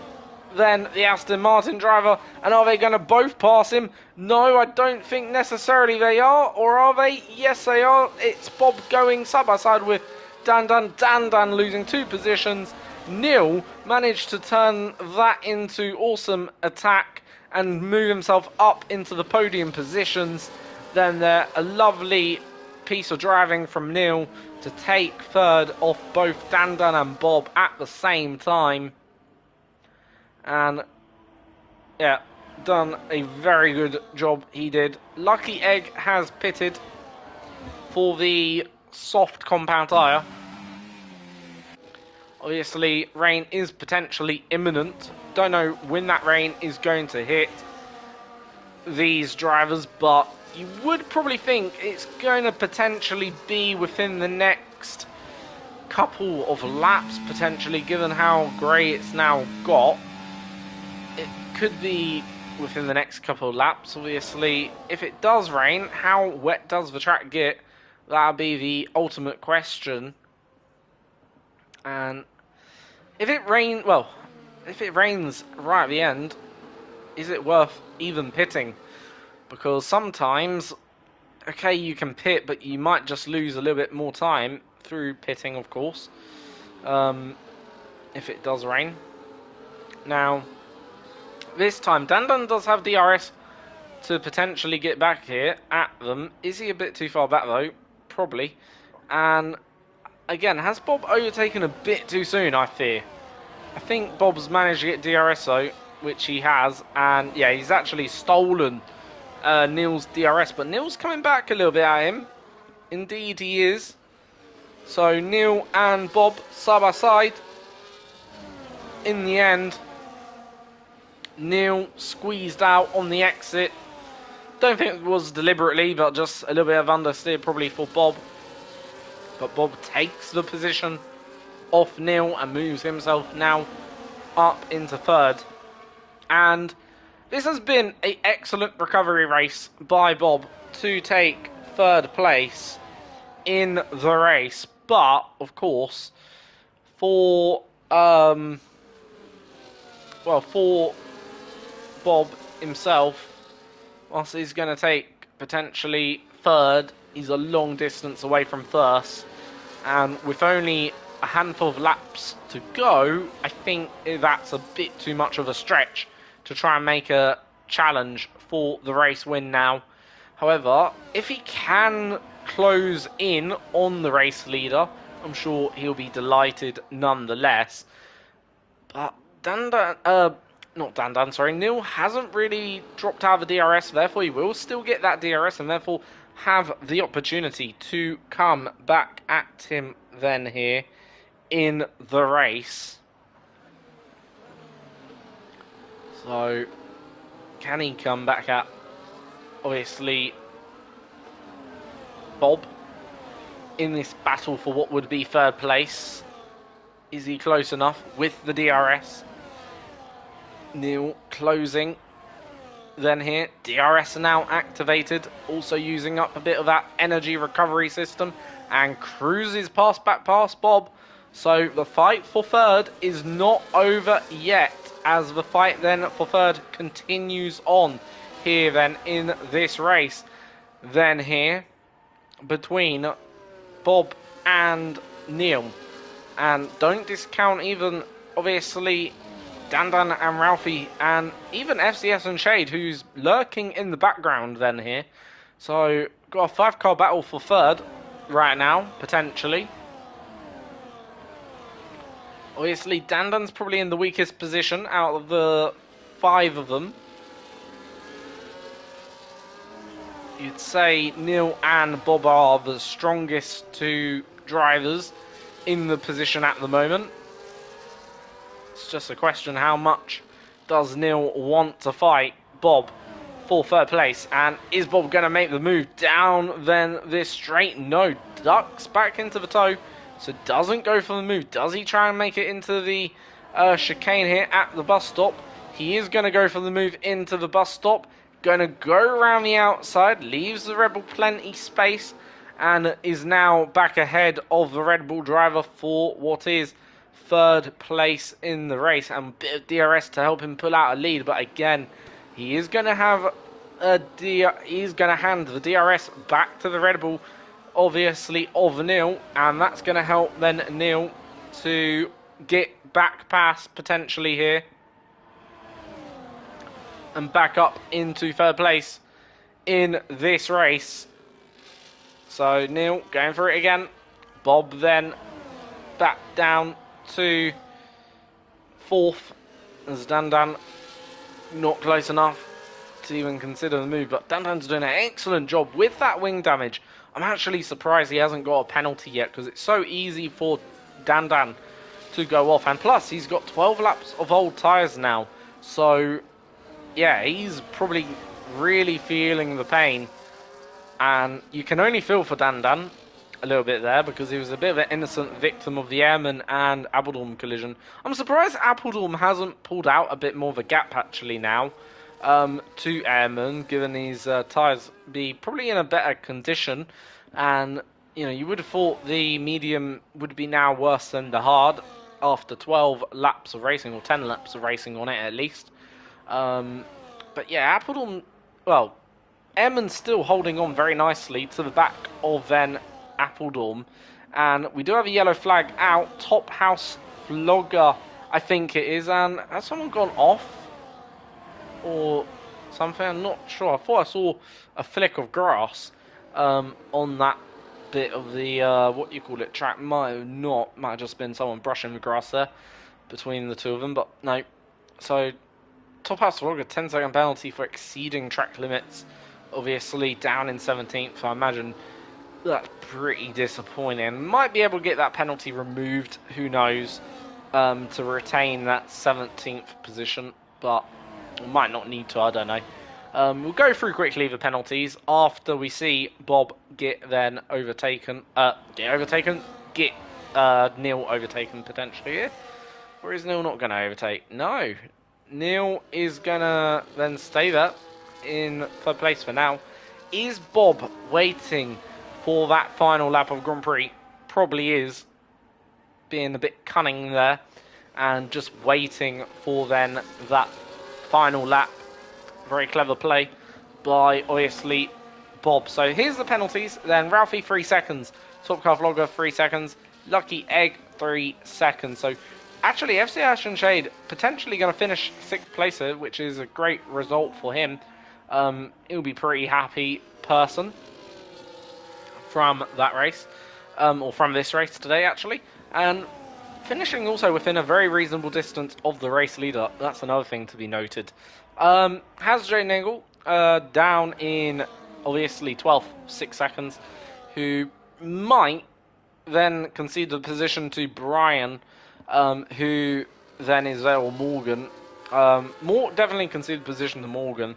then the Aston Martin driver. And are they going to both pass him? No, I don't think necessarily they are. Or are they? Yes, they are. It's Bob going side by side with Dandan. Dandan losing 2 positions. Neil managed to turn that into awesome attack and move himself up into the podium positions. Then there, a lovely piece of driving from Neil to take 3rd off both Dandan and Bob at the same time. And yeah, done a very good job he did. Lucky Egg has pitted for the soft compound tyre. Obviously, rain is potentially imminent. Don't know when that rain is going to hit these drivers, but you would probably think it's going to potentially be within the next couple of laps, potentially, given how grey it's now got. It could be within the next couple of laps, obviously. If it does rain, how wet does the track get? That'll be the ultimate question. And if it rains right at the end, is it worth even pitting? Because sometimes, okay, you can pit, but you might just lose a little bit more time through pitting, of course, if it does rain. Now, this time, Dandan does have DRS to potentially get back here at them. Is he a bit too far back, though? Probably. And again, has Bob overtaken a bit too soon, I fear? I think Bob's managed to get DRS though, which he has, and yeah, he's actually stolen Neil's DRS, but Neil's coming back a little bit at him. Indeed he is. So Neil and Bob side by side. In the end, Neil squeezed out on the exit. Don't think it was deliberately, but just a little bit of understeer probably for Bob. But Bob takes the position off Neil and moves himself now up into third. And this has been an excellent recovery race by Bob to take third place in the race. But, of course, for Bob himself, whilst he's going to take potentially third, he's a long distance away from first. And with only a handful of laps to go, I think that's a bit too much of a stretch to try and make a challenge for the race win now. However, if he can close in on the race leader, I'm sure he'll be delighted nonetheless. But Neil hasn't really dropped out of the DRS, therefore he will still get that DRS and therefore have the opportunity to come back at him then here in the race. So, can he come back at, obviously, Bob in this battle for what would be third place? Is he close enough with the DRS? Neil closing then here. DRS now activated, also using up a bit of that energy recovery system, and cruises past Bob. So the fight for third is not over yet, as the fight then for third continues on here then in this race then here between Bob and Neil. And don't discount even obviously Dandan and Ralphie, and even FCS and Shade, who's lurking in the background then here. So, got a 5-car battle for third right now, potentially. Obviously, Dandan's probably in the weakest position out of the 5 of them. You'd say Neil and Bob are the strongest 2 drivers in the position at the moment. It's just a question, how much does Neil want to fight Bob for third place? And is Bob going to make the move down then this straight? No, ducks back into the toe, so doesn't go for the move. Does he try and make it into the chicane here at the bus stop? He is going to go for the move into the bus stop. Going to go around the outside, leaves the Red Bull plenty space, and is now back ahead of the Red Bull driver for what is third place in the race, and a bit of DRS to help him pull out a lead. But again, he is going to have he's going to hand the DRS back to the Red Bull, obviously, of Neil, and that's going to help then Neil to get back past potentially here and back up into third place in this race. So Neil going for it again. Bob then back down to fourth, as Dandan not close enough to even consider the move. But Dandan's doing an excellent job with that wing damage. I'm actually surprised he hasn't got a penalty yet, because it's so easy for Dandan to go off. And plus, he's got 12 laps of old tyres now. So, yeah, he's probably really feeling the pain. And you can only feel for Dandan a little bit there, because he was a bit of an innocent victim of the Airman and Appledorn collision. I'm surprised Appledorn hasn't pulled out a bit more of a gap actually now to Airman, given his tyres be probably in a better condition. And, you know, you would have thought the medium would be now worse than the hard after 12 laps of racing, or 10 laps of racing on it at least. But yeah, Appledorn, well, Airman's still holding on very nicely to the back of then Appledorn, and we do have a yellow flag out. Top House Vlogger, I think it is, and has someone gone off or something? I'm not sure. I thought I saw a flick of grass on that bit of the, what you call it, track. Might have just been someone brushing the grass there between the two of them, but no. So, Top House Vlogger, 10-second penalty for exceeding track limits. Obviously, down in 17th, so I imagine that's pretty disappointing. Might be able to get that penalty removed, who knows, to retain that 17th position, but might not need to, I don't know. We'll go through quickly the penalties after we see Bob get then overtaken. Get Neil overtaken potentially here. Or is Neil not going to overtake? No. Neil is going to then stay there in third place for now. Is Bob waiting for that final lap of Grand Prix? Probably is. Being a bit cunning there. And just waiting for then that final lap. Very clever play by, obviously, Bob. So here's the penalties. Then Ralphie, 3 seconds. Top Car Vlogger, 3 seconds. Lucky Egg, 3 seconds. So actually, FC Ash and Shade potentially going to finish 6th place here, which is a great result for him. He'll be pretty happy person from that race. Or from this race today, actually. And finishing also within a very reasonable distance of the race leader. That's another thing to be noted. Has Jay Nagel down in, obviously, 12th, 6 seconds, who might then concede the position to Brian, who then is there, or Morgan. Definitely conceded position to Morgan,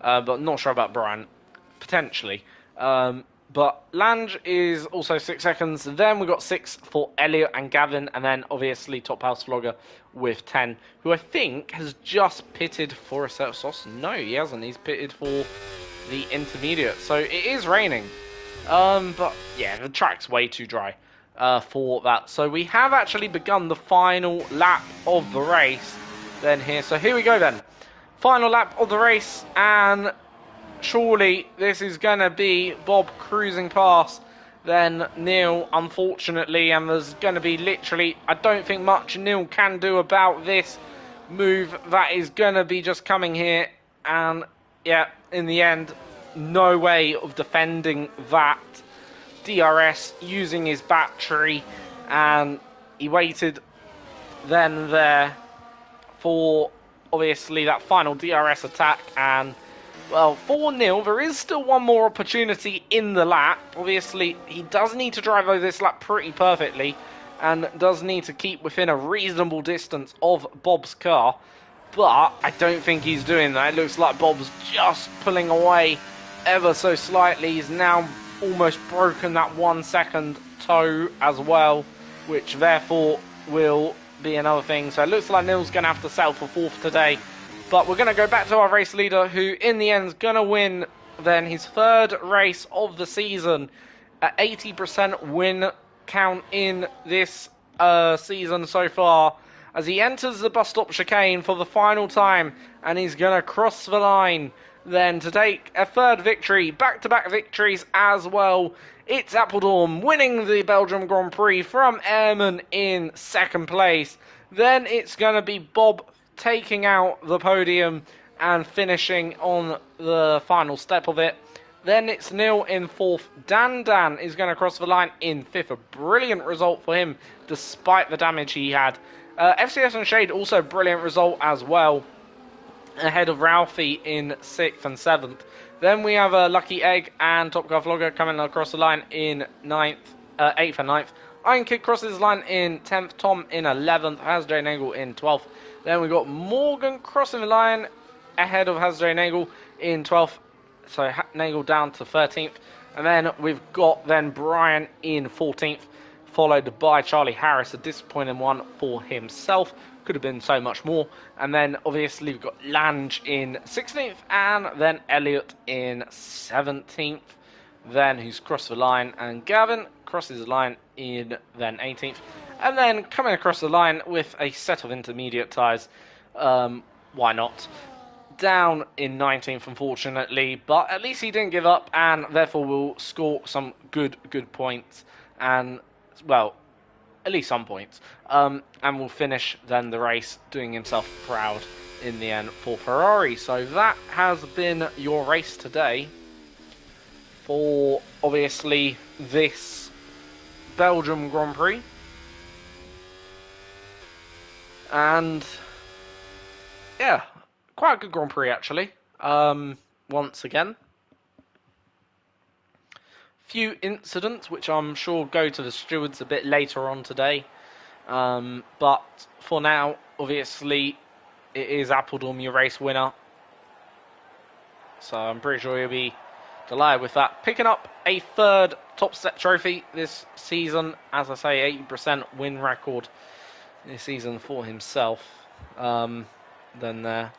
but not sure about Brian, potentially. But Lange is also 6 seconds. Then we got 6 for Elliot and Gavin, and then obviously Top House Vlogger with 10, who I think has just pitted for a set of sauce. No, he hasn't. He's pitted for the intermediate. So it is raining. But yeah, the track's way too dry for that. So we have actually begun the final lap of the race then here. So here we go then. Final lap of the race, and surely this is going to be Bob cruising past then Neil, unfortunately, and there's going to be literally, I don't think much Neil can do about this move that is going to be just coming here, and yeah, in the end, no way of defending that. DRS using his battery, and he waited then there for obviously that final DRS attack, and well, 4-0, there is still one more opportunity in the lap. Obviously, he does need to drive over this lap pretty perfectly and does need to keep within a reasonable distance of Bob's car. But I don't think he's doing that. It looks like Bob's just pulling away ever so slightly. He's now almost broken that 1 second toe as well, which therefore will be another thing. So it looks like Neil's going to have to settle for 4th today. But we're going to go back to our race leader, who in the end is going to win then his 3rd race of the season. At 80% win count in this season so far, as he enters the bus stop chicane for the final time, and he's going to cross the line then to take a 3rd victory, back-to-back victories as well. It's Appledorn winning the Belgium Grand Prix from Ehrman in 2nd place. Then it's going to be Bob taking out the podium and finishing on the final step of it. Then it's Neil in 4th. Dan is going to cross the line in 5th. A brilliant result for him, despite the damage he had. FCS and Shade, also brilliant result as well, ahead of Ralphie in 6th and 7th. Then we have Lucky Egg and Top Car Vlogger coming across the line in 8th and 9th. Iron Kid crosses the line in 10th. Tom in 11th. Hasdre Nagel in 12th. Then we got Morgan crossing the line ahead of Hasdre Nagel in 12th. So Nagel down to 13th. And then we've got then Brian in 14th, followed by Charlie Harris, a disappointing one for himself. Could have been so much more. And then obviously we've got Lange in 16th, and then Elliot in 17th. Then who's crossed the line, and Gavin crosses the line in then 18th. And then coming across the line with a set of intermediate tyres, why not? Down in 19th, unfortunately, but at least he didn't give up, and therefore will score some good points, and, well, at least some points, and will finish then the race doing himself proud in the end for Ferrari. So that has been your race today. for obviously this Belgium Grand Prix. And yeah, quite a good Grand Prix actually. Once again, few incidents which I'm sure go to the stewards a bit later on today. But for now, obviously, it is Appledorm your race winner. So I'm pretty sure he'll be delighted with that. Picking up a third top step trophy this season. As I say, 80% win record this season for himself. Then there.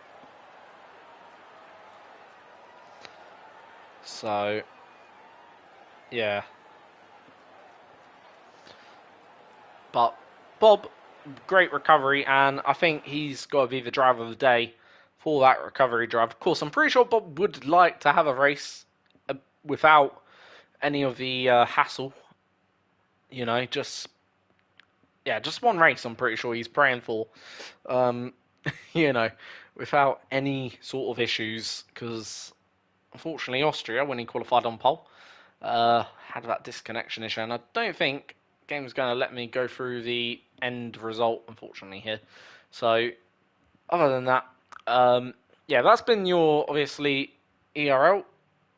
So, yeah. But Bob, great recovery, and I think he's got to be the driver of the day for that recovery drive. Of course, I'm pretty sure Bob would like to have a race without any of the hassle. You know, just one race. I'm pretty sure he's praying for. You know, without any sort of issues, because unfortunately Austria, when he qualified on pole, had that disconnection issue, and I don't think game's going to let me go through the end result, unfortunately, here. So, other than that, yeah, that's been your, obviously, ERL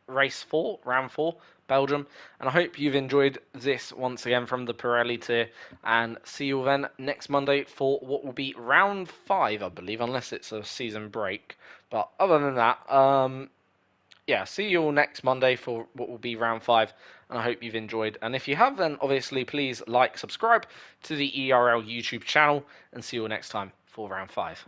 race 4, round 4, Belgium, and I hope you've enjoyed this once again from the Pirelli tier, and see you then next Monday for what will be round 5, I believe, unless it's a season break. But other than that, yeah, see you all next Monday for what will be round 5, and I hope you've enjoyed. And if you have, then obviously please like, subscribe to the ERL YouTube channel, and see you all next time for round 5.